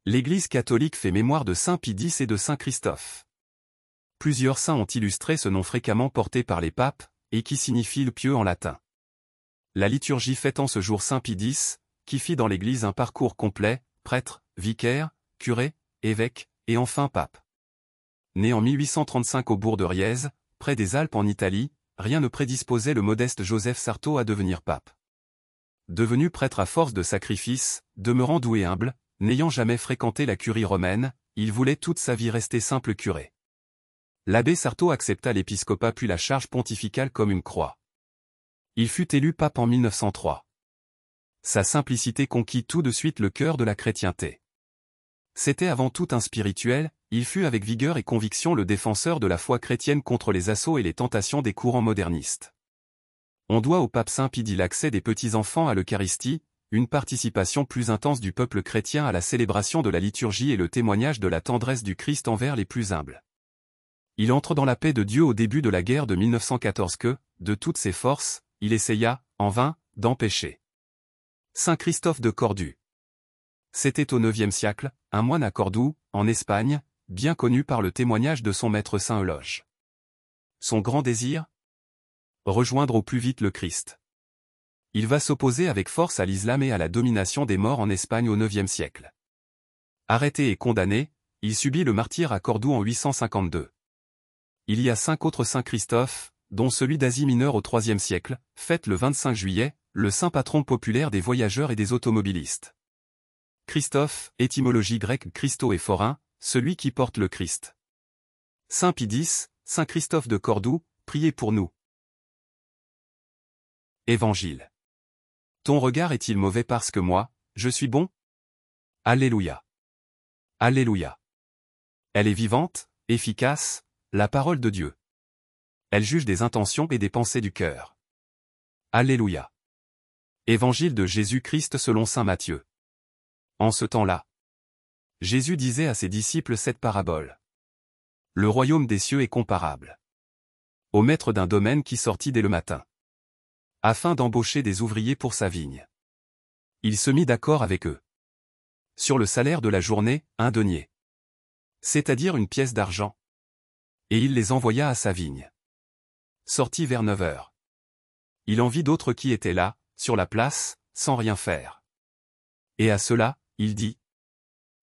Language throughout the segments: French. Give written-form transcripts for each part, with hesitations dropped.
L'Église catholique fait mémoire de saint Pie X et de saint Christophe. Plusieurs saints ont illustré ce nom fréquemment porté par les papes, et qui signifie le pieux en latin. La liturgie fête en ce jour saint Pie X, qui fit dans l'Église un parcours complet, prêtre, vicaire, curé, évêque, et enfin pape. Né en 1835 au bourg de Rièze, près des Alpes en Italie, rien ne prédisposait le modeste Joseph Sarto à devenir pape. Devenu prêtre à force de sacrifices, demeurant doux et humble, n'ayant jamais fréquenté la curie romaine, il voulait toute sa vie rester simple curé. L'abbé Sarto accepta l'épiscopat puis la charge pontificale comme une croix. Il fut élu pape en 1903. Sa simplicité conquit tout de suite le cœur de la chrétienté. C'était avant tout un spirituel, il fut avec vigueur et conviction le défenseur de la foi chrétienne contre les assauts et les tentations des courants modernistes. On doit au pape Saint Pie X l'accès des petits-enfants à l'Eucharistie, une participation plus intense du peuple chrétien à la célébration de la liturgie et le témoignage de la tendresse du Christ envers les plus humbles. Il entre dans la paix de Dieu au début de la guerre de 1914 que, de toutes ses forces, il essaya, en vain, d'empêcher. Saint Christophe de Cordoue. C'était au IXe siècle, un moine à Cordoue, en Espagne, bien connu par le témoignage de son maître Saint Euloge. Son grand désir ? Rejoindre au plus vite le Christ. Il va s'opposer avec force à l'islam et à la domination des morts en Espagne au IXe siècle. Arrêté et condamné, il subit le martyre à Cordoue en 852. Il y a 5 autres saints Christophe, dont celui d'Asie mineure au IIIe siècle, fête le 25 juillet, le saint patron populaire des voyageurs et des automobilistes. Christophe, étymologie grecque Christo et forain, celui qui porte le Christ. Saint Pie X, Saint Christophe de Cordoue, priez pour nous. Évangile. Ton regard est-il mauvais parce que moi, je suis bon? Alléluia. Alléluia. Elle est vivante, efficace, la parole de Dieu. Elle juge des intentions et des pensées du cœur. Alléluia. Évangile de Jésus-Christ selon saint Matthieu. En ce temps-là, Jésus disait à ses disciples cette parabole. Le royaume des cieux est comparable au maître d'un domaine qui sortit dès le matin, afin d'embaucher des ouvriers pour sa vigne. Il se mit d'accord avec eux sur le salaire de la journée, 1 denier, c'est-à-dire une pièce d'argent. Et il les envoya à sa vigne. Sorti vers 9 heures. Il en vit d'autres qui étaient là, sur la place, sans rien faire. Et à ceux-là, il dit,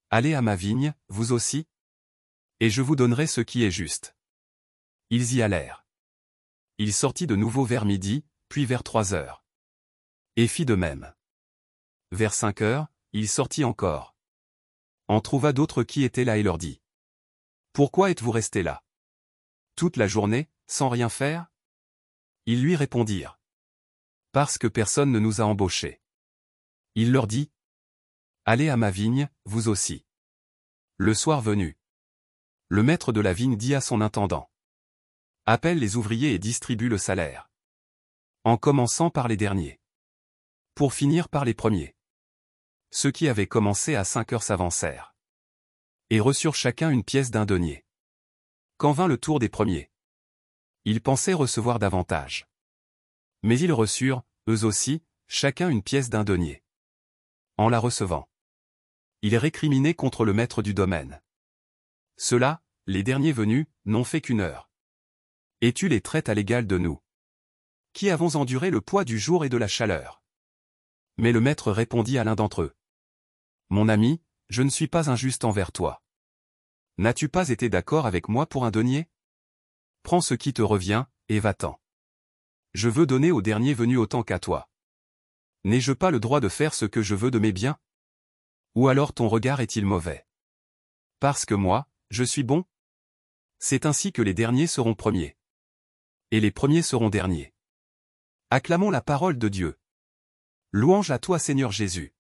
allez à ma vigne, vous aussi, et je vous donnerai ce qui est juste. Ils y allèrent. Il sortit de nouveau vers midi, puis vers 3 heures. Et fit de même. Vers 5 heures, il sortit encore. En trouva d'autres qui étaient là et leur dit, pourquoi êtes-vous restés là toute la journée, sans rien faire? Ils lui répondirent, parce que personne ne nous a embauchés. Il leur dit, allez à ma vigne, vous aussi. Le soir venu, le maître de la vigne dit à son intendant, appelle les ouvriers et distribue le salaire. En commençant par les derniers. Pour finir par les premiers. Ceux qui avaient commencé à 5 heures s'avancèrent. Et reçurent chacun une pièce d'1 denier. Quand vint le tour des premiers, ils pensaient recevoir davantage. Mais ils reçurent, eux aussi, chacun une pièce d'1 denier. En la recevant, ils récriminaient contre le maître du domaine. Ceux-là, les derniers venus, n'ont fait qu'1 heure. Et tu les traites à l'égal de nous, qui avons enduré le poids du jour et de la chaleur. Mais le maître répondit à l'un d'entre eux. Mon ami, je ne suis pas injuste envers toi. N'as-tu pas été d'accord avec moi pour 1 denier? Prends ce qui te revient, et va-t'en. Je veux donner au dernier venu autant qu'à toi. N'ai-je pas le droit de faire ce que je veux de mes biens? Ou alors ton regard est-il mauvais? Parce que moi, je suis bon? C'est ainsi que les derniers seront premiers. Et les premiers seront derniers. Acclamons la parole de Dieu. Louange à toi Seigneur Jésus.